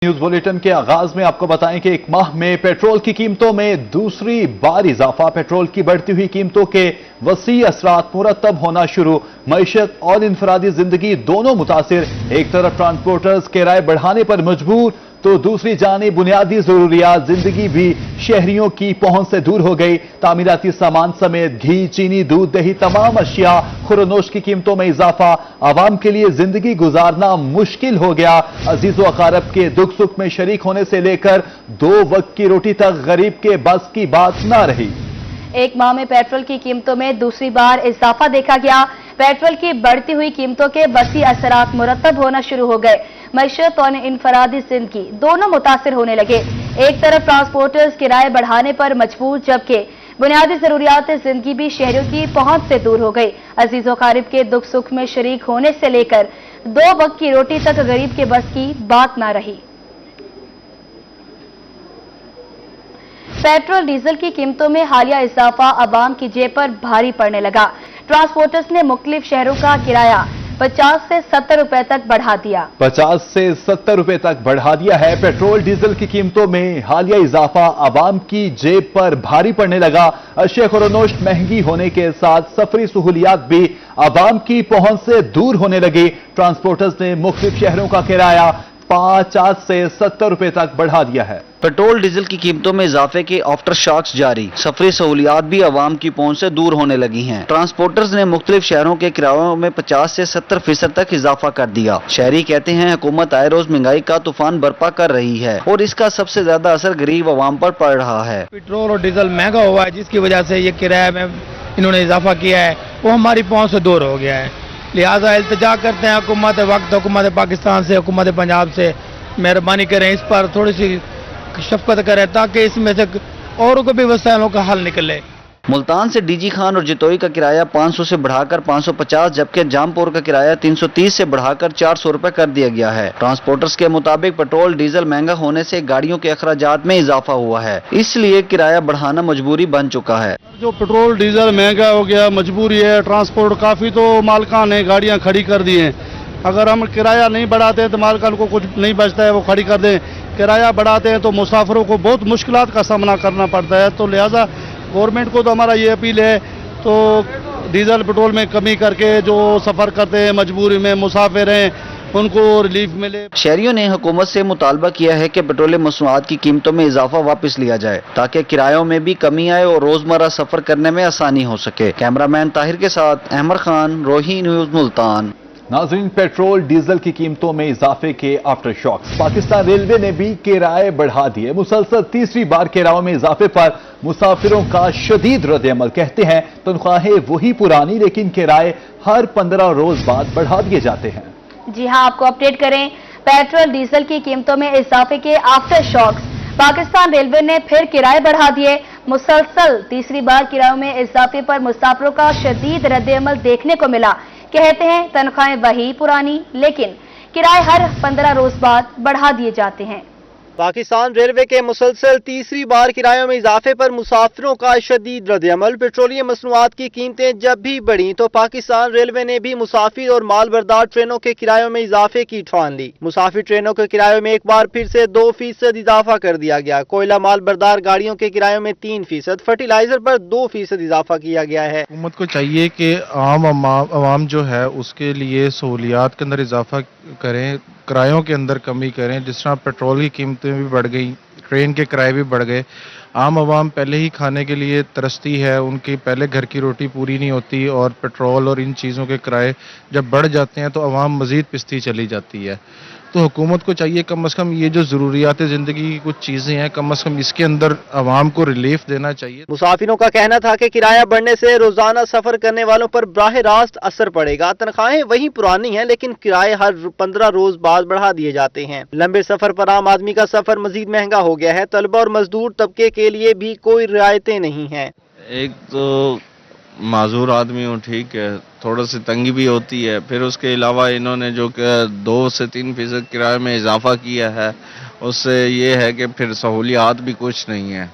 News bulletin के आगाज में आपको बताएं कि एक माह में पेट्रोल की कीमतों में दूसरी बार इजाफा। पेट्रोल की बढ़ती हुई कीमतों के वसी असरात मुरतब होना शुरू। मईशत और इंफरादी जिंदगी दोनों मुतासिर। एक तरफ ट्रांसपोर्टर्स किराए बढ़ाने पर मजबूर तो दूसरी जानिब बुनियादी जरूरियात जिंदगी भी शहरियों की पहुंच से दूर हो गई। तामीराती सामान समेत घी, चीनी, दूध, दही तमाम अशिया खुरनोश की कीमतों में इजाफा। आवाम के लिए जिंदगी गुजारना मुश्किल हो गया। अजीज व अकारब के दुख सुख में शरीक होने से लेकर 2 वक्त की रोटी तक गरीब के बस की बात ना रही। एक माह में पेट्रोल की कीमतों में दूसरी बार इजाफा देखा गया। पेट्रोल की बढ़ती हुई कीमतों के वसी असरात मुरतब होना शुरू हो गए। मईशत और इनफरादी जिंदगी दोनों मुतासिर होने लगे। एक तरफ ट्रांसपोर्टर्स किराए बढ़ाने पर मजबूर, जबकि बुनियादी जरूरियात जिंदगी भी शहरों की पहुंच से दूर हो गई। अजीजों कारिब के दुख सुख में शरीक होने से लेकर 2 वक्त की रोटी तक गरीब के बस की बात ना रही। पेट्रोल डीजल की कीमतों में हालिया इजाफा अवाम की जेब पर भारी पड़ने लगा। ट्रांसपोर्टर्स ने मुख्तलिफ शहरों का किराया 50 से 70 रुपए तक बढ़ा दिया। 50 से 70 रुपए तक बढ़ा दिया है। पेट्रोल डीजल की कीमतों में हालिया इजाफा अवाम की जेब पर भारी पड़ने लगा। अशिया खुरनोश महंगी होने के साथ सफरी सहूलियात भी अवाम की पहुंच से दूर होने लगी। ट्रांसपोर्टर्स ने मुख्तलिफ शहरों का किराया 50 से 70 रुपए तक बढ़ा दिया है। पेट्रोल डीजल की कीमतों में इजाफे के आफ्टर शॉक्स जारी। सफरी सहूलियात भी आवाम की पहुंच से दूर होने लगी हैं। ट्रांसपोर्टर्स ने मुख्तलिफ शहरों के किरायों में 50 से 70% तक इजाफा कर दिया। शहरी कहते हैं हुकूमत आए रोज महंगाई का तूफान बर्पा कर रही है और इसका सबसे ज्यादा असर गरीब आवाम पर पड़ रहा है। पेट्रोल और डीजल महंगा हुआ है, जिसकी वजह से ये किराए में इन्होंने इजाफा किया है, वो हमारी पहुंच से दूर हो गया है। लिहाजा इल्तिजा करते हैं हुकूमत वक्त, हुकूमत पाकिस्तान से, हुकूमत पंजाब से, मेहरबानी करें इस पर थोड़ी सी शफकत करें ताकि इसमें से औरों को भी वसाइलों का हल निकले। मुल्तान से डीजी खान और जतोई का किराया 500 से बढ़ाकर 550, जबकि जामपुर का किराया 330 से बढ़ाकर 400 रुपए कर दिया गया है। ट्रांसपोर्टर्स के मुताबिक पेट्रोल डीजल महंगा होने से गाड़ियों के अखराजात में इजाफा हुआ है, इसलिए किराया बढ़ाना मजबूरी बन चुका है। जो पेट्रोल डीजल महंगा हो गया, मजबूरी है। ट्रांसपोर्ट काफी तो मालकान ने गाड़ियां खड़ी कर दी हैं। अगर हम किराया नहीं बढ़ाते हैं तो मालकान को कुछ नहीं बचता है, वो खड़ी कर दें। किराया बढ़ाते हैं तो मुसाफिरों को बहुत मुश्किलात का सामना करना पड़ता है। तो लिहाजा गवर्नमेंट को तो हमारा ये अपील है तो डीजल पेट्रोल में कमी करके जो सफ़र करते हैं मजबूरी में मुसाफिर हैं उनको रिलीफ मिले। शहरियों ने हुकूमत से मुतालबा किया है कि पेट्रोलियम मसनूआत की कीमतों में इजाफा वापस लिया जाए ताकि किरायों में भी कमी आए और रोजमर्रा सफर करने में आसानी हो सके। कैमरामैन ताहिर के साथ अहमद खान, रोही न्यूज मुल्तान। नाज़रीन, पेट्रोल डीजल की कीमतों में इजाफे के आफ्टर शॉक्स। पाकिस्तान रेलवे ने भी किराए बढ़ा दिए। मुसलसल तीसरी बार किरायों में इजाफे पर मुसाफिरों का शदीद रद्द-ए-अमल। कहते हैं तनख्वाहें वही पुरानी, लेकिन किराए हर 15 रोज बाद बढ़ा दिए जाते हैं। जी हां, आपको अपडेट करें। पेट्रोल डीजल की कीमतों में इजाफे के आफ्टर शॉक्स। पाकिस्तान रेलवे ने फिर किराए बढ़ा दिए। मुसलसल तीसरी बार किरायों में इजाफे पर मुसाफिरों का शदीद रद्द-ए-अमल देखने को मिला। कहते हैं तनख्वाहें वही पुरानी, लेकिन किराए हर 15 रोज बाद बढ़ा दिए जाते हैं। पाकिस्तान रेलवे के मुसलसल तीसरी बार किरायों में इजाफे पर मुसाफिरों का शदीद रद्द-ए-अमल। पेट्रोलियम मसनूआत की कीमतें जब भी बढ़ी तो पाकिस्तान रेलवे ने भी मुसाफिर और मालबरदार ट्रेनों के किरायों में इजाफे की ठान ली। मुसाफिर ट्रेनों के किरायों में एक बार फिर से 2% इजाफा कर दिया गया। कोयला मालबरदार गाड़ियों के किरायों में 3%, फर्टिलाइजर पर 2% इजाफा किया गया है। हुकूमत को चाहिए कि आवाम जो है उसके लिए सहूलियात के अंदर इजाफा करें, किरायों के अंदर कमी करें। जिस तरह पेट्रोल की कीमतें भी बढ़ गई, ट्रेन के किराए भी बढ़ गए। आम आवाम पहले ही खाने के लिए तरसती है, उनकी पहले घर की रोटी पूरी नहीं होती और पेट्रोल और इन चीज़ों के किराए जब बढ़ जाते हैं तो आवाम मज़ीद पिसती चली जाती है। तो हुकूमत को चाहिए कम से कम ये जो ज़रूरियात ज़िंदगी की कुछ चीज़ें हैं, कम से कम इसके अंदर आवाम को रिलीफ देना चाहिए। मुसाफिरों का कहना था कि किराया बढ़ने से रोजाना सफर करने वालों पर बराह रास्त असर पड़ेगा। तनख्वाहें वही पुरानी हैं, लेकिन किराए हर 15 रोज बाद बढ़ा दिए जाते हैं। लंबे सफर पर आम आदमी का सफर मजीद महंगा हो गया है। तलबा और मजदूर तबके के लिए भी कोई रियायतें नहीं हैं। एक तो माजूर आदमी हूँ, ठीक है, थोड़ा सी तंगी भी होती है। फिर उसके अलावा इन्होंने जो 2 से 3% किराए में इजाफा किया है, उससे ये है कि फिर सहूलियात भी कुछ नहीं है।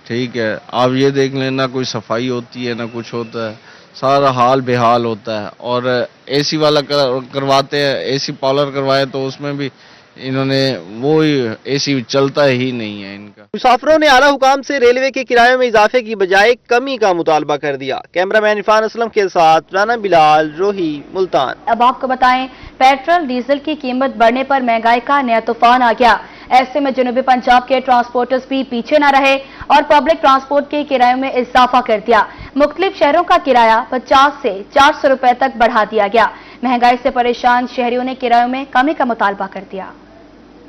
ठीक है, आप ये देख लें, ना कोई सफाई होती है ना कुछ होता है, सारा हाल बेहाल होता है। और एसी वाला करवाते हैं, एसी पार्लर करवाए तो उसमें भी इन्होंने वो एसी चलता ही नहीं है इनका। मुसाफिरों ने आला हुकाम से रेलवे के किरायों में इजाफे की बजाय कमी का मुतालबा कर दिया। कैमरामैन इरफान असलम के साथ राना बिलाल, रोही, मुल्तान। अब आपको बताएं, पेट्रोल डीजल की कीमत बढ़ने पर महंगाई का नया तूफान आ गया। ऐसे में जनूबी पंजाब के ट्रांसपोर्टर्स भी पीछे न रहे और पब्लिक ट्रांसपोर्ट के किरायों में इजाफा कर दिया। मुख्तलिफ शहरों का किराया 50 से 400 रुपए तक बढ़ा दिया गया। महंगाई से परेशान शहरियों ने किरायों में कमी का मुतालबा कर दिया।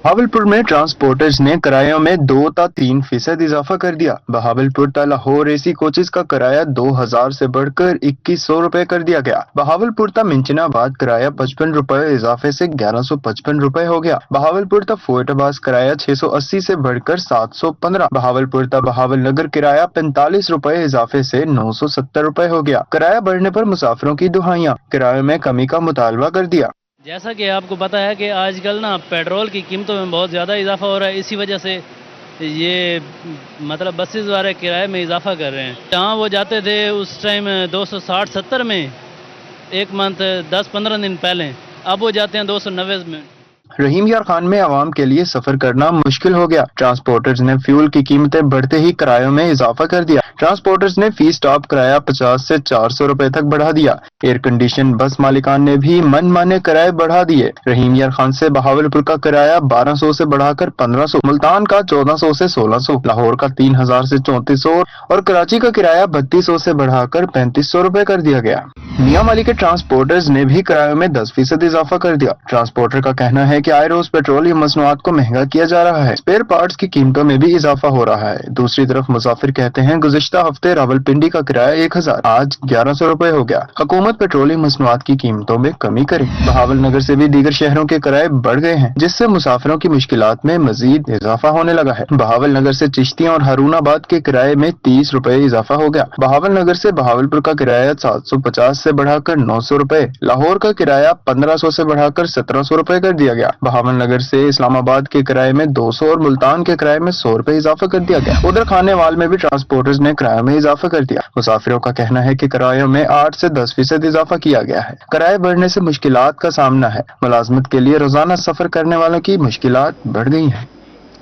बहावलपुर में ट्रांसपोर्टर्स ने किरायों में 2 ता 3% इजाफा कर दिया। बहावलपुर ता लाहौर एसी कोचेस का किराया 2000 से बढ़कर 2100 रुपए कर दिया गया। बहावलपुर ता मिंचनाबाद किराया 55 रुपए इजाफे से 1155 रुपए हो गया। बहावलपुर ता फोर्टाबाद किराया 680 से बढ़कर 715। बहावलपुर ता बहावल नगर किराया 45 रुपए इजाफे से 970 रुपए हो गया। किराया बढ़ने पर मुसाफिरों की दुहाइयां, किरायों में कमी का मुतालबा कर दिया। जैसा कि आपको पता है कि आजकल ना पेट्रोल की कीमतों में बहुत ज़्यादा इजाफा हो रहा है। इसी वजह से ये मतलब बसेस वाले किराए में इजाफा कर रहे हैं। जहाँ वो जाते थे उस टाइम 260-70 में एक मंथ 10-15 दिन पहले, अब वो जाते हैं 290 में। रहीम यार खान में आवाम के लिए सफर करना मुश्किल हो गया। ट्रांसपोर्टर्स ने फ्यूल की कीमतें बढ़ते ही किरायों में इजाफा कर दिया। ट्रांसपोर्टर्स ने फी स्टॉप किराया 50 से 400 रुपए तक बढ़ा दिया। एयर कंडीशन बस मालिकान ने भी मनमाने किराए बढ़ा दिए। रहीम यार खान से बहावलपुर का किराया 1200 से बढ़ाकर 1500, मुल्तान का 1400 से 1600, लाहौर का 3000 से 3400 और कराची का किराया 3200 से बढ़ाकर 3500 रुपए कर दिया गया। मियां वाली के ट्रांसपोर्टर्स ने भी किरायों में 10% इजाफा कर दिया। ट्रांसपोर्टर का कहना है कि आए रोज पेट्रोलियम मसनूआत को महंगा किया जा रहा है। स्पेयर पार्ट्स की कीमतों में भी इजाफा हो रहा है। दूसरी तरफ मुसाफिर कहते हैं गुज़िश्ता हफ्ते रावलपिंडी का किराया 1000, आज 1100 रुपए हो गया। हुकूमत पेट्रोलियम मसनूआत की कीमतों में कमी करे। बहावल नगर से भी दीगर शहरों के किराए बढ़ गए हैं, जिससे मुसाफिरों की मुश्किलात में मजीद इजाफा होने लगा है। बहावल नगर से चिश्तियां और हारूनाबाद के किराए में 30 रुपए इजाफा हो गया। बहावल नगर से बहावलपुर का किराया 750 से बढ़ाकर 900 रुपए, लाहौर का किराया 1500 से बढ़ाकर 1700 रुपए कर दिया गया। बहावल नगर से इस्लामाबाद के किराए में 200 और मुल्तान के किराए में 100 रुपए इजाफा कर दिया गया। उधर खानेवाल में भी ट्रांसपोर्टर्स ने किराए में इजाफा कर दिया। मुसाफिरों का कहना है कि किरायों में 8 से 10% इजाफा किया गया है। किराए बढ़ने से मुश्किलात का सामना है। मुलाजमत के लिए रोजाना सफर करने वालों की मुश्किलात बढ़ गई हैं।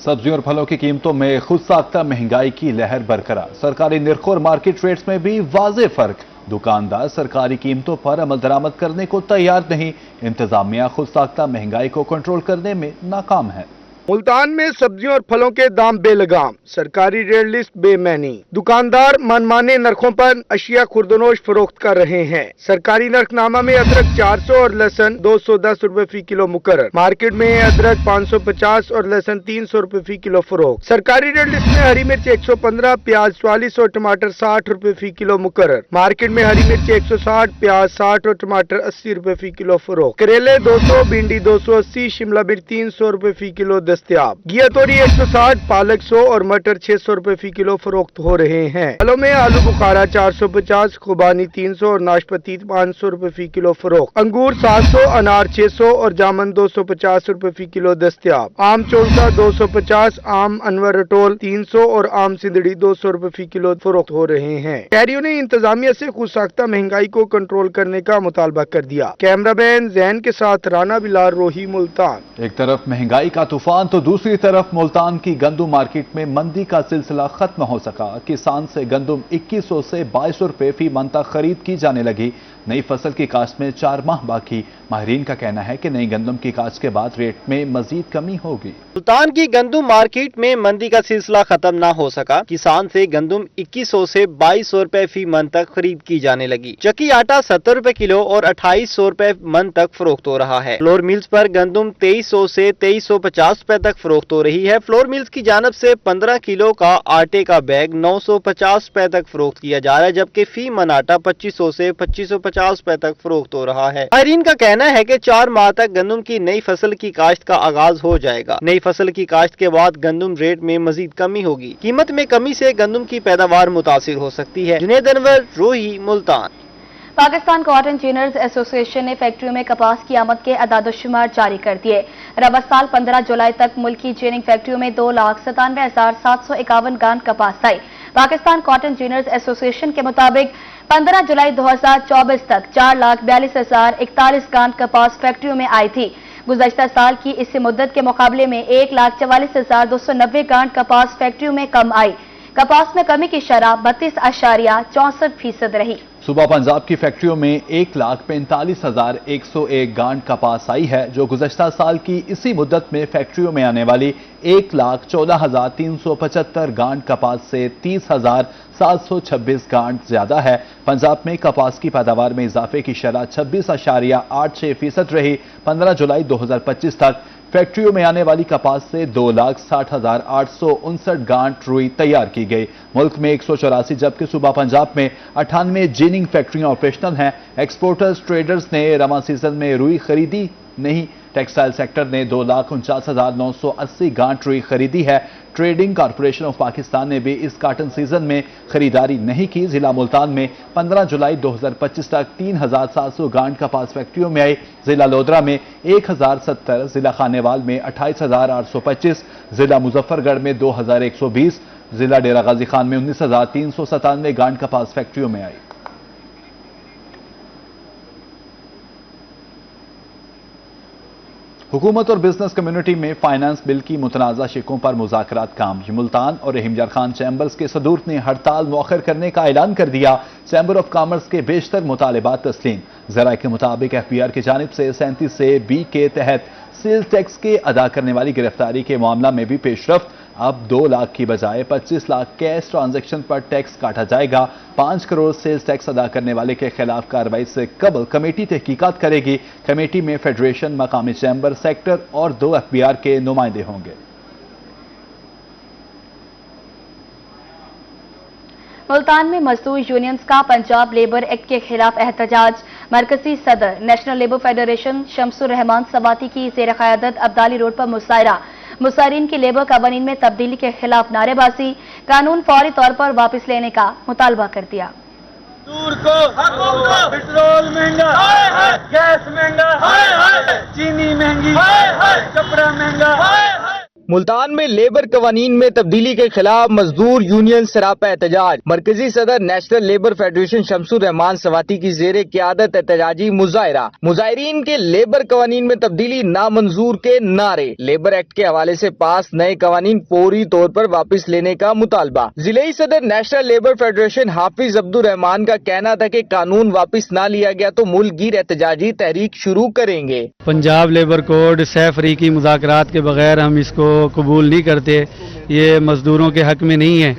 सब्जियों और फलों की कीमतों में खुद साख्ता महंगाई की लहर बरकरार। सरकारी निर्खों और मार्केट रेट्स में भी वाज़ेह फर्क। दुकानदार सरकारी कीमतों पर अमल दरामद करने को तैयार नहीं। इंतजामिया खुद साख्ता महंगाई को कंट्रोल करने में नाकाम है। मुल्तान में सब्जियों और फलों के दाम बेलगाम, सरकारी रेट लिस्ट बेमैनी। दुकानदार मनमाने नरखों पर अशिया खुर्दनोश फरोख्त कर रहे हैं। सरकारी नरखनामा में अदरक 400 और लहसुन 210 रुपए फी किलो मुकर्रर। मार्केट में अदरक 550 और लहसुन 300 रुपए फी किलो फरोख्त। सरकारी रेट लिस्ट में हरी मिर्च 115, प्याज 44 और टमाटर 60 रुपए फी किलो मुकर्रर। मार्केट में हरी मिर्च 160, प्याज 60 और टमाटर 80 रुपए फी किलो फरोख्त। करेले 200, भिंडी 280, शिमला मिर्च 300 रुपए फी किलो दस्तयाब। घिया तोरी 160, पालक 100 और मटर 600 रुपए फी किलो फरोख्त हो रहे हैं। फलों में आलू बुखारा 450, खुबानी 300 और नाशपाती 500 रुपए फी किलो फरोख्त। अंगूर 700, अनार 600 और जामुन 250 रुपए फी किलो दस्तयाब। आम चौसा 250, आम अनवर रटोल 300 और आम सिंदड़ी 200 रुपए फी किलो फरोख्त हो रहे हैं। शहरियों ने इंतजामिया से खुद साख्ता महंगाई को कंट्रोल करने का मुतालबा कर दिया। कैमरामैन जैन के साथ राना बिलाल, रोही, मुल्तान। एक तरफ महंगाई का तूफान तो दूसरी तरफ मुल्तान की गंदुम मार्केट में मंदी का सिलसिला खत्म हो सका। किसान से गंदुम 2100 से 2200 रुपए फी मन तक खरीद की जाने लगी। नई फसल की काश्त में 4 माह बाकी। माहिरीन का कहना है कि नई गंदम की काश्त के बाद रेट में मजीद कमी होगी। मुल्तान की गंदुम मार्केट में मंदी का सिलसिला खत्म ना हो सका। किसान से गंदुम 2100 से 2200 रुपए फी मन तक खरीद की जाने लगी। चक्की आटा 70 रुपए किलो और 2800 रुपए मन तक फरोख्त हो रहा है। फ्लोर मिल्स पर गंदुम 2300 से 2350 रुपए तक फरोख्त हो रही है। फ्लोर मिल्स की जानब से 15 किलो का आटे का बैग 950 रुपए तक फरोख्त किया जा रहा है, जबकि फी मन आटा 2500 से 2550 रुपए तक फरोख्त हो रहा है। माहिरीन का कहना है कि 4 माह तक गंदुम की नई फसल की काश्त का आगाज हो जाएगा। नई फसल की काश्त के बाद गंदुम रेट में मजीद कमी होगी। कीमत में कमी से गंदुम की पैदावार मुतासिर हो सकती है। जुनैद अनवर, रोही, मुल्तान। पाकिस्तान कॉटन जीनर्स एसोसिएशन ने फैक्ट्रियों में कपास की आमद के अदादशुमार जारी कर दिए। रबा साल 15 जुलाई तक मुल्क की जीनिंग फैक्ट्रियों में 2,97,751 गान कपास आई। पाकिस्तान कॉटन जीनर्स एसोसिएशन के मुताबिक 15 जुलाई 2024 तक 4,42,041 गान कपास फैक्ट्रियों में आई थी। गुज़श्ता साल की इसी मुद्दत के मुकाबले में 1,44,290 गांठ कपास फैक्ट्रियों में कम आई। कपास में कमी की शरह 32.64% रही। सूबा पंजाब की फैक्ट्रियों में 1,45,101 गांठ कपास आई है, जो गुज़श्ता साल की इसी मुद्दत में फैक्ट्रियों में आने वाली 1,14,375 गांठ कपास से 30,726 गांठ ज्यादा है। पंजाब में कपास की पैदावार में इजाफे की शरह 26.86% रही। 15 जुलाई 2025 तक फैक्ट्रियों में आने वाली कपास से 2,60,859 गांठ रुई तैयार की गई। मुल्क में 184 जबकि सूबा पंजाब में 98 जिनिंग फैक्ट्रियां ऑपरेशनल हैं। एक्सपोर्टर्स ट्रेडर्स ने रवा सीजन में रुई खरीदी नहीं। टेक्सटाइल सेक्टर ने 2,49,980 गांठ रुई खरीदी है। ट्रेडिंग कॉरपोरेशन ऑफ पाकिस्तान ने भी इस कॉटन सीजन में खरीदारी नहीं की। जिला मुल्तान में 15 जुलाई 2025 तक 3,700 गांठ कपास फैक्ट्रियों में आई। जिला लोधरा में 1,070, जिला खानेवाल में 28,825, जिला मुजफ्फरगढ़ में 2,120, जिला डेरा गाजी खान में 19,397 गांठ कपास फैक्ट्रियों में आई। हुकूमत और बिजनेस कम्युनिटी में फाइनेंस बिल की मुतनाज़ा शिकों पर मुज़ाकरात काम। मुल्तान और रहीम खान चैम्बर्स के सदूर ने हड़ताल मौखर करने का ऐलान कर दिया। चैम्बर ऑफ कॉमर्स के बेशतर मुतालिबात तस्लीम। ज़राए के मुताबिक FBR की जानिब से 37 से B के तहत सेल्स टैक्स के अदा करने वाली गिरफ्तारी के मामला में भी पेशरफ्त। अब 2 लाख की बजाय 25 लाख कैश ट्रांजैक्शन पर टैक्स काटा जाएगा। 5 करोड़ सेल्स टैक्स अदा करने वाले के खिलाफ कार्रवाई से कबल कमेटी तहकीकात करेगी। कमेटी में फेडरेशन, मकामी चैम्बर, सेक्टर और 2 FBR के नुमाइंदे होंगे। मुल्तान में मजदूर यूनियंस का पंजाब लेबर एक्ट के खिलाफ एहतजाज। मरकजी सदर national labour federation Shamsur Rahman सवाती की ज़ेर क़यादत अब्दाली रोड पर मुशायरा। मुसारिन की लेबर कवानीन में तब्दीली के खिलाफ नारेबाजी। कानून फौरी तौर पर वापस लेने का मुतालबा कर दिया। पेट्रोल महंगा, गैस महंगा, चीनी महंगी, कपड़ा महंगा। मुल्तान में लेबर कवानीन में तब्दीली के खिलाफ मजदूर यूनियन सरापा एहतजाज। मरकजी सदर national labour federation Shamsur Rahman सवाती की ज़ेर क़यादत एहतजाजी मुजाहिरा। मुजाहिरीन के लेबर कवानीन में तब्दीली नामंजूर के नारे। लेबर एक्ट के हवाले से पास नए कवानीन फौरी तौर पर वापस लेने का मुतालबा। जिले सदर नेशनल लेबर फेडरेशन हाफिज अब्दुल रहमान का कहना था कि कानून वापस न लिया गया तो मुल्क गिर एहतजाजी तहरीक शुरू करेंगे। पंजाब लेबर कोड सह फरीकी मुज़ाकरात के बगैर हम इसको कबूल नहीं करते। ये मजदूरों के हक में नहीं है।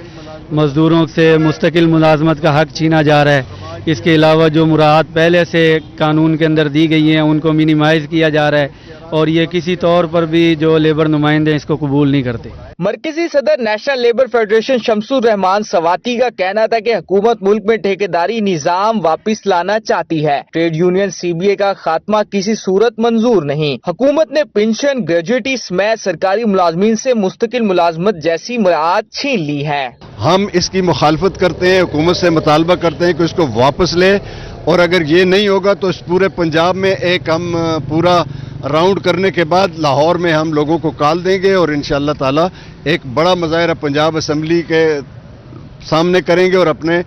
मजदूरों से मुस्तकिल मुलाजमत का हक छीना जा रहा है। इसके अलावा जो मुराद पहले से कानून के अंदर दी गई हैं उनको मिनिमाइज किया जा रहा है और ये किसी तौर पर भी जो लेबर नुमाइंदे इसको कबूल नहीं करते। मरकजी सदर national labour federation Shamsur Rahman सवाती का कहना था कि हुकूमत मुल्क में ठेकेदारी निजाम वापस लाना चाहती है। ट्रेड यूनियन CBA का खात्मा किसी सूरत मंजूर नहीं। हुकूमत ने पेंशन, ग्रेजुएटी समेत सरकारी मुलाजमीन से मुस्तकिल मुलाजमत जैसी मुराद छीन ली है। हम इसकी मुखालफत करते हैं, हुकूमत से मुतालबा करते हैं कि इसको वापस ले और अगर ये नहीं होगा तो इस पूरे पंजाब में एक हम पूरा राउंड करने के बाद लाहौर में हम लोगों को कॉल देंगे और इंशाअल्लाह ताला एक बड़ा मुजाहिरा पंजाब असम्बली के सामने करेंगे और अपने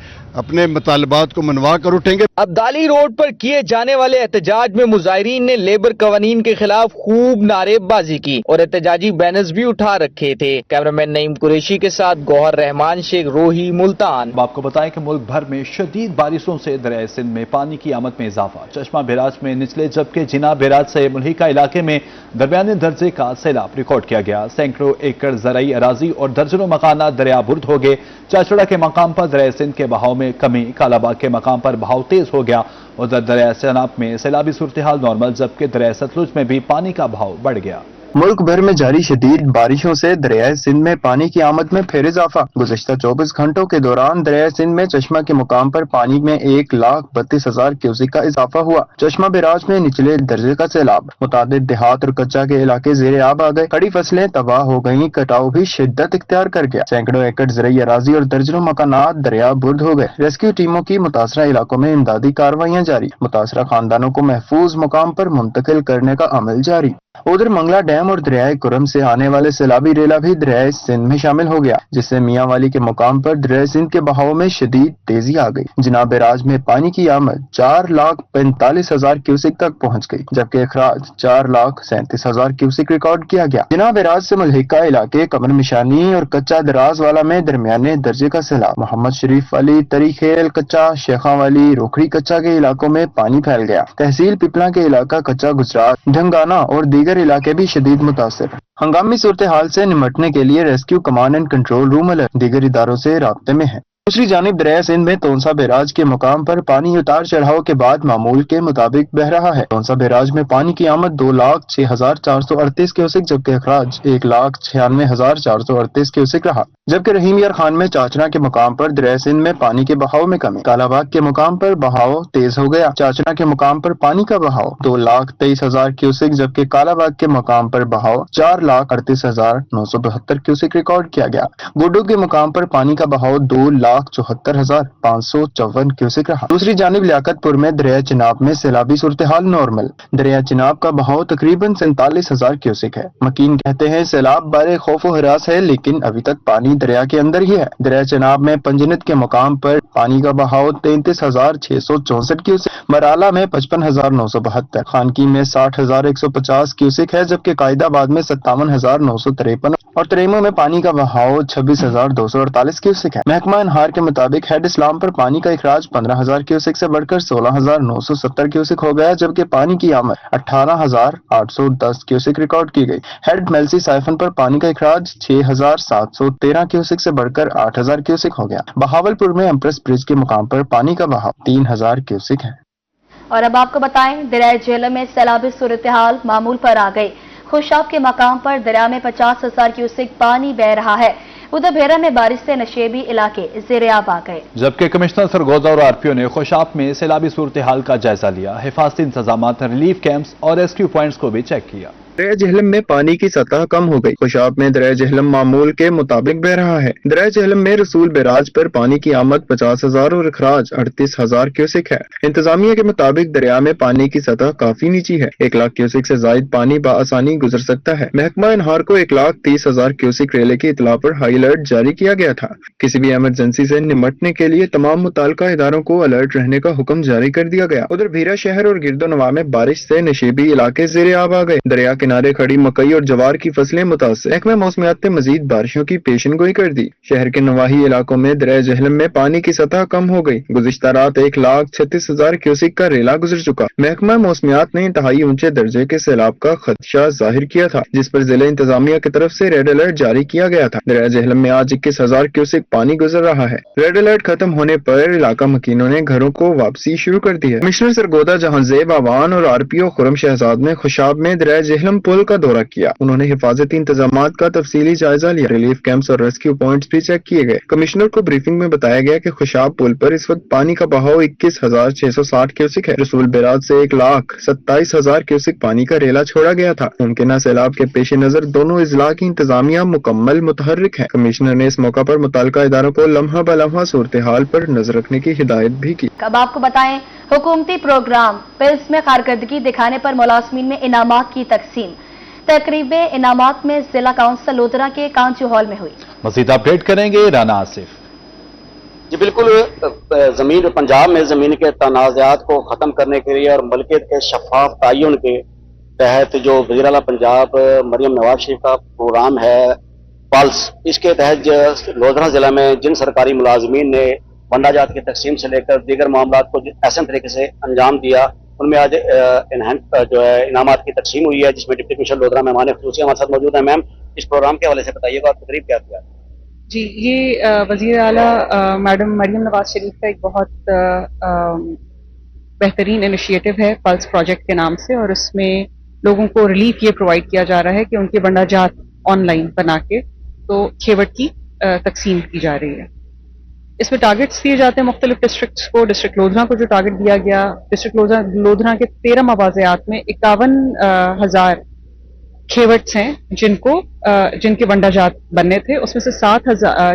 मुतालबात को मनवा कर उठेंगे। अब्दाली रोड पर किए जाने वाले एहतजाज में मुजाहिरीन ने लेबर कवानीन के खिलाफ खूब नारेबाजी की और एहतजाजी बैनर्स भी उठा रखे थे। कैमरामैन नईम कुरैशी के साथ गौहर रहमान, शेख रोही, मुल्तान। आपको बताएं कि मुल्क भर में शदीद बारिशों से दरिया सिंध में पानी की आमद में इजाफा। चश्मा बैराज में निचले जबकि जिना बैराज से मुल्हिका इलाके में दरमियाने दर्जे का सैलाब रिकॉर्ड किया गया। सैकड़ों एकड़ ज़राई अराजी और दर्जनों मकानात दरिया बुर्द हो गए। चाचड़ा के मकाम पर दरिया सिंध के बहाव में कमी, कालाबाग के मकाम पर बहाव तेज हो गया। उधर दरिया चनाब में सैलाबी सूरत हाल नॉर्मल, जबकि दरिया सतलुज में भी पानी का बहाव बढ़ गया। मुल्क भर में जारी शदीद बारिशों से दरियाए सिंध में पानी की आमद में फिर इजाफा। गुज़श्ता 24 घंटों के दौरान दरियाए सिंध में चश्मा के मुकाम पर पानी में 1,32,000 क्यूसिक का इजाफा हुआ। चश्मा बैराज में निचले दर्जे का सैलाब। मुतादिद देहात और कच्चा के इलाके ज़ेरे आब आ गए। कड़ी फसलें तबाह हो गयी। कटाव भी शिद्दत इख्तियार कर गया। सैकड़ों एकड़ ज़राई अराजी और दर्जनों मकानात दरिया बुर्द हो गए। रेस्क्यू टीमों की मुतासरा इलाकों में इमदादी कार्रवाइयाँ जारी। मुतासरा खानदानों को महफूज मुकाम पर मुंतकिल करने का अमल जारी। उधर मंगला डैम ڈیم اور دریائے کرم سے آنے والے سیلابی ریلا بھی دریائے سندھ میں شامل ہو گیا، جس سے میاں والی کے مقام پر دریائے سندھ کے بہاؤ میں شدید تیزی آ گئی۔ جناب راج میں پانی کی آمد 4,45,000 کیوسک تک پہنچ گئی، جبکہ اخراج 4,37,000 کیوسک ریکارڈ کیا گیا۔ جناب راج سے ملحقہ علاقے قمر مشانی اور کچا دراز والا میں درمیانے درجے کا سیلاب، محمد شریف والی، تری خیل کچا، شیخاں والی، روکھڑی کچا کے علاقوں میں پانی پھیل گیا۔ تحصیل پپلا کے علاقہ کچا گجرات، ڈھنگانا اور دیگر علاقے بھی شدید متاثر۔ ہنگامی صورتحال سے نمٹنے کے لیے rescue command and control room alert دیگر اداروں سے رابطے میں ہے۔ دوسری جانب دریائے سندھ میں تونسا بیراج کے مقام پر پانی اتار چڑھاؤ کے بعد معمول کے مطابق بہ رہا ہے۔ تونسا بیراج میں پانی کی آمد 2,06,438 کیوسک جبکہ اخراج 1,96,438 کیوسک رہا، جبکہ رحیم یار خان میں چاچنا کے مقام پر دریائے سندھ میں پانی کے بہاؤ میں کمی، کالا باغ کے مقام پر بہاؤ تیز ہو گیا۔ چاچنا کے مقام پر پانی کا بہاؤ 2,23,000 کیوسک جبکہ کالا باغ کے مقام پر بہاؤ 4,38,972 کیوسک ریکارڈ کیا گیا۔ گوڈو کے مقام پر پانی کا بہاؤ 2,74,554 کیوسک رہا۔ دوسری جانب لیاقت پور میں دریائے چناب میں سیلابی صورتحال نارمل، دریائے چناب کا بہاؤ تقریباً 47,000 کیوسک ہے۔ مکین کہتے ہیں سیلاب بارے خوف و ہراس ہے لیکن ابھی تک پانی دریا کے اندر ہی ہے۔ دریائے چناب میں پنجنت کے مقام پر پانی کا بہاؤ 33,664 کیوسک، مرالہ میں 55,972، خانکی میں 60,150 کیوسک ہے جبکہ قائد آباد میں 57,953 اور تریمو میں پانی کا بہاؤ 26,248 کیوسک ہے۔ محکمہ انہار کے مطابق ہیڈ اسلام پر پانی کا اخراج 15,000 کیوسک سے بڑھ کر 16,970 کیوسک ہو گیا جبکہ پانی کی آمد 18,810 کیوسک ریکارڈ کی گئی۔ ہیڈ میلسی سائفن پر پانی کا اخراج 6,713 کیوسک سے بڑھ کر 8,000 کیوسک ہو گیا۔ بہاول پور میں امپریس برج کے مقام پر پانی کا بہاؤ 3,000 کیوسک ہے۔ اور اب آپ کو بتائیں دریائے جہلم میں سیلابی صورتحال معمول پر آ گئی۔ خوشاب کے مقام پر دریا میں 50,000 کیوسک پانی بہ رہا ہے۔ ادھر بھیرا میں بارش سے نشیبی علاقے زیر آب آ گئے، جبکہ کمشنر سرگودا اور آر-پی-او نے خوشاب میں سیلابی صورتحال کا جائزہ لیا، حفاظتی انتظامات، ریلیف کیمپس اور ریسکیو پوائنٹس کو بھی چیک کیا۔ دریائے جہلم میں پانی کی سطح کم ہو گئی، خوشاب میں دریائے جہلم معمول کے مطابق بہ رہا ہے۔ دریائے جہلم میں رسول بیراج پر پانی کی آمد 50,000 اور اخراج 38,000 کیوسک ہے۔ انتظامیہ کے مطابق دریا میں پانی کی سطح کافی نیچی ہے، 1,00,000 کیوسک سے زائد پانی بآسانی گزر سکتا ہے۔ محکمہ انہار کو 1,30,000 کیوسک ریلے کی اطلاع پر ہائی الرٹ جاری کیا گیا تھا۔ کسی بھی ایمرجنسی سے نمٹنے کے لیے تمام متعلقہ اداروں کو الرٹ رہنے کا حکم جاری کر دیا گیا۔ ادھر بھیرا شہر اور گرد و نواح میں بارش سے نشیبی علاقے زیر آب آ گئے، دریا کنارے کھڑی مکئی اور جوار کی فصلیں متاثر۔ محکمہ موسمیات نے مزید بارشوں کی پیشن گوئی کر دی۔ شہر کے نواحی علاقوں میں دریائے جہلم میں پانی کی سطح کم ہو گئی، گزشتہ رات 1,36,000 کیوسک کا ریلا گزر چکا۔ محکمہ موسمیات نے انتہائی اونچے درجے کے سیلاب کا خدشہ ظاہر کیا تھا جس پر ضلع انتظامیہ کی طرف سے ریڈ الرٹ جاری کیا گیا تھا۔ دریائے جہلم میں آج 21,000 کیوسک پانی گزر رہا ہے۔ ریڈ الرٹ ختم ہونے پر علاقہ مکینوں نے گھروں کو واپسی شروع کر دی ہے۔ کمشنر سرگودا جہاں زیب آوان اور آر-پی-او خرم شہزاد نے خوشاب میں دریائے جہلم پل کا دورہ کیا، انہوں نے حفاظتی انتظامات کا تفصیلی جائزہ لیا، ریلیف کیمپس اور ریسکیو پوائنٹس بھی چیک کیے گئے۔ کمشنر کو بریفنگ میں بتایا گیا کہ خوشاب پل پر اس وقت پانی کا بہاؤ 21,660 کیوسک ہے۔ رسول بیراج سے 1,27,000 کیوسک پانی کا ریلا چھوڑا گیا تھا۔ ممکنہ سیلاب کے پیش نظر دونوں اضلاع کی انتظامیہ مکمل متحرک ہے۔ کمشنر نے اس موقع پر متعلقہ اداروں کو لمحہ بلمحہ صورتحال پر نظر رکھنے کی ہدایت بھی کی۔ اب آپ کو بتائیں حکومتی پروگرام پلس میں کارکردگی دکھانے پر ملازمین میں انعامات کی تقسیم، تقریب انعامات میں ضلع کونسل لودھرا کے کانچو ہال میں ہوئی۔ مزید اپڈیٹ کریں گے رانا آصف۔ جی بالکل، زمین پنجاب میں زمین کے تنازعات کو ختم کرنے کے لیے اور ملکیت کے شفاف تعین کے تحت جو وزیر اعلیٰ پنجاب مریم نواز شریف کا پروگرام ہے پلس، اس کے تحت لودھرا ضلع میں جن سرکاری ملازمین نے ونڈا جات کی تقسیم سے لے کر دیگر معاملات کو احسن طریقے سے انجام دیا، ان میں آج جو ہے انعامات کی تقسیم ہوئی ہے، جس میں ڈپٹی کمشنر لودھرا مہمان خصوصی ہمارے ساتھ موجود ہیں۔ میم، اس پروگرام کے حوالے سے بتائیے گا اور تقریب کیا کیا؟ جی، یہ وزیر اعلیٰ میڈم مریم نواز شریف کا ایک بہت بہترین انیشیٹو ہے پلس پروجیکٹ کے نام سے، اور اس میں لوگوں کو ریلیف یہ پرووائڈ کیا جا رہا ہے کہ ان کے ونڈا جات آن لائن بنا کے تو کھیوٹ کی تقسیم کی جا رہی ہے۔ اس میں ٹارگٹس دیے جاتے ہیں مختلف ڈسٹرکٹس کو۔ ڈسٹرکٹ لودھرا کو جو ٹارگٹ دیا گیا، ڈسٹرکٹ لودھرا کے 13 مواضعات میں 51,000 کھیوٹس ہیں جن کے ونڈا جات بننے تھے، اس میں سے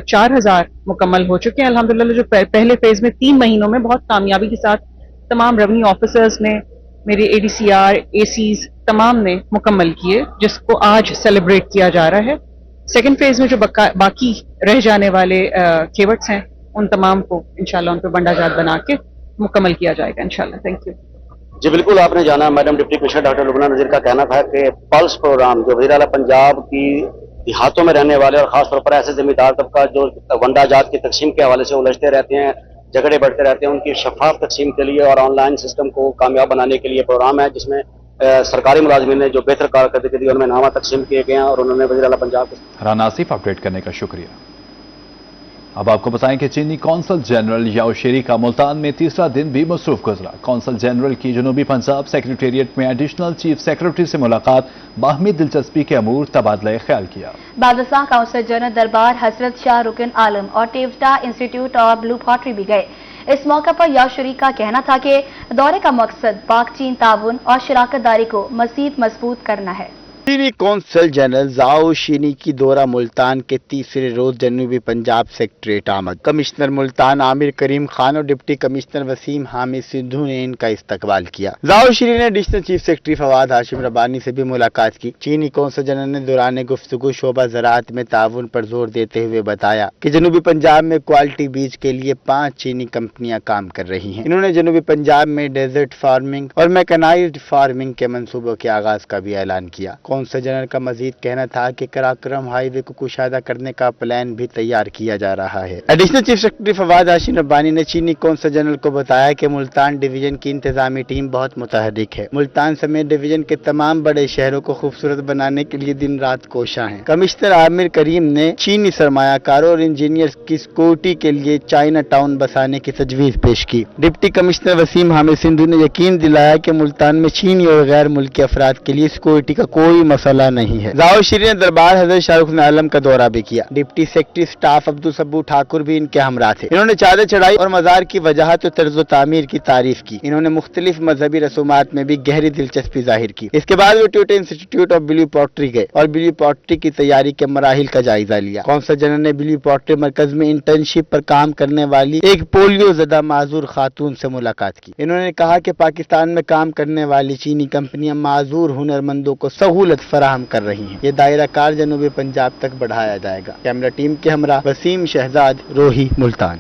4,000 مکمل ہو چکے ہیں الحمدللہ۔ جو پہلے فیز میں 3 مہینوں میں بہت کامیابی کے ساتھ تمام ریونیو آفیسرز نے میرے ADCR ACs تمام نے مکمل کیے، جس کو آج سیلیبریٹ کیا جا رہا ہے۔ سیکنڈ فیز میں جو باقی رہ جانے والے کیوٹس ہیں ان تمام کو انشاءاللہ ان پہ بنڈا جات بنا کے مکمل کیا جائے گا انشاءاللہ۔ Thank you. جی بالکل، آپ نے جانا میڈم ڈپٹی کمشنر ڈاکٹر لبنہ نذیر کا کہنا تھا کہ پلس پروگرام جو وزیر اعلیٰ پنجاب کی دیہاتوں میں رہنے والے اور خاص طور پر ایسے زمیندار طبقہ جو ونڈا جات کی تقسیم کے حوالے سے الجھتے رہتے ہیں، جھگڑے بڑھتے رہتے ہیں، ان کی شفاف تقسیم کے لیے اور آن لائن سسٹم کو کامیاب بنانے کے لیے پروگرام ہے، جس میں سرکاری ملازمین نے جو بہتر کارکردگی دی ان میں انعامات تقسیم کیے گئے ہیں اور انہوں نے وزیر اعلیٰ پنجاب کو رانا آصف اپڈیٹ کرنے کا شکریہ۔ اب آپ کو بتائیں کہ چینی قونصل جنرل یاؤ شیری کا ملتان میں تیسرا دن بھی مصروف گزرا۔ قونصل جنرل کی جنوبی پنجاب سیکریٹریٹ میں ایڈیشنل چیف سیکریٹری سے ملاقات، باہمی دلچسپی کے امور تبادلہ خیال کیا۔ بعد ازاں قونصل جنرل دربار حضرت شاہ رکن عالم اور TEVTA institute of blue pottery بھی گئے۔ اس موقع پر یاؤ شیری کا کہنا تھا کہ دورے کا مقصد پاک چین تعاون اور شراکت داری کو مزید مضبوط کرنا ہے۔ چینی قونصل جنرل زاؤ شینی کی دورہ ملتان کے تیسرے روز جنوبی پنجاب سیکریٹریٹ آمد۔ کمشنر ملتان عامر کریم خان اور ڈپٹی کمشنر وسیم حامد سندھو نے ان کا استقبال کیا۔ زاؤ شینی نے ایڈیشنل چیف سیکریٹری فواد ہاشم ربانی سے بھی ملاقات کی۔ چینی قونصل جنرل نے دوران گفتگو شعبہ زراعت میں تعاون پر زور دیتے ہوئے بتایا کہ جنوبی پنجاب میں کوالٹی بیج کے لیے 5 چینی کمپنیاں کام کر رہی ہیں۔ انہوں نے جنوبی پنجاب میں ڈیزرٹ فارمنگ اور میکنائزڈ فارمنگ کے منصوبوں کے آغاز کا بھی اعلان کیا۔ قونصل جنرل کا مزید کہنا تھا کہ کراکرم ہائی وے کو کشادہ کرنے کا پلان بھی تیار کیا جا رہا ہے۔ ایڈیشنل چیف سیکریٹری فواد ہاشم ربانی نے چینی قونصل جنرل کو بتایا کہ ملتان ڈویژن کی انتظامی ٹیم بہت متحرک ہے۔ ملتان سمیت ڈویژن کے تمام بڑے شہروں کو خوبصورت بنانے کے لیے دن رات کوشاں ہیں۔ کمشنر عامر کریم نے چینی سرمایہ کاروں اور انجینئرز کی سیکورٹی کے لیے چائنا ٹاؤن بسانے کی تجویز پیش کی۔ ڈپٹی کمشنر وسیم حامد سندھو نے یقین دلایا کہ ملتان میں چینی اور غیر ملکی افراد کے لیے سیکورٹی کا کوئی مسئلہ نہیں ہے۔ زاؤ شیری نے دربار حضرت شاہ رکن عالم کا دورہ بھی کیا۔ Deputy secretary staff Abdul Saboor Thakur بھی ان کے ہمراہ تھے۔ انہوں نے چادر چڑھائی اور مزار کی وجاہت و طرز و تعمیر کی تعریف کی۔ انہوں نے مختلف مذہبی رسومات میں بھی گہری دلچسپی ظاہر کی۔ اس کے بعد وہ Toyota institute of believe pottery گئے اور بلیو پاٹری کی تیاری کے مراحل کا جائزہ لیا۔ قونصل جنرل نے بلیو پاٹری مرکز میں انٹرنشپ پر کام کرنے والی ایک پولیو زدہ معذور خاتون سے ملاقات کی۔ انہوں نے کہا کہ پاکستان میں کام کرنے والی چینی کمپنیاں معذور ہنرمندوں کو سہولت فراہم کر رہی ہیں۔ یہ دائرہ کار جنوبی پنجاب تک بڑھایا جائے گا۔ کیمرہ ٹیم کے ہمراہ وسیم شہزاد، روہی، ملتان۔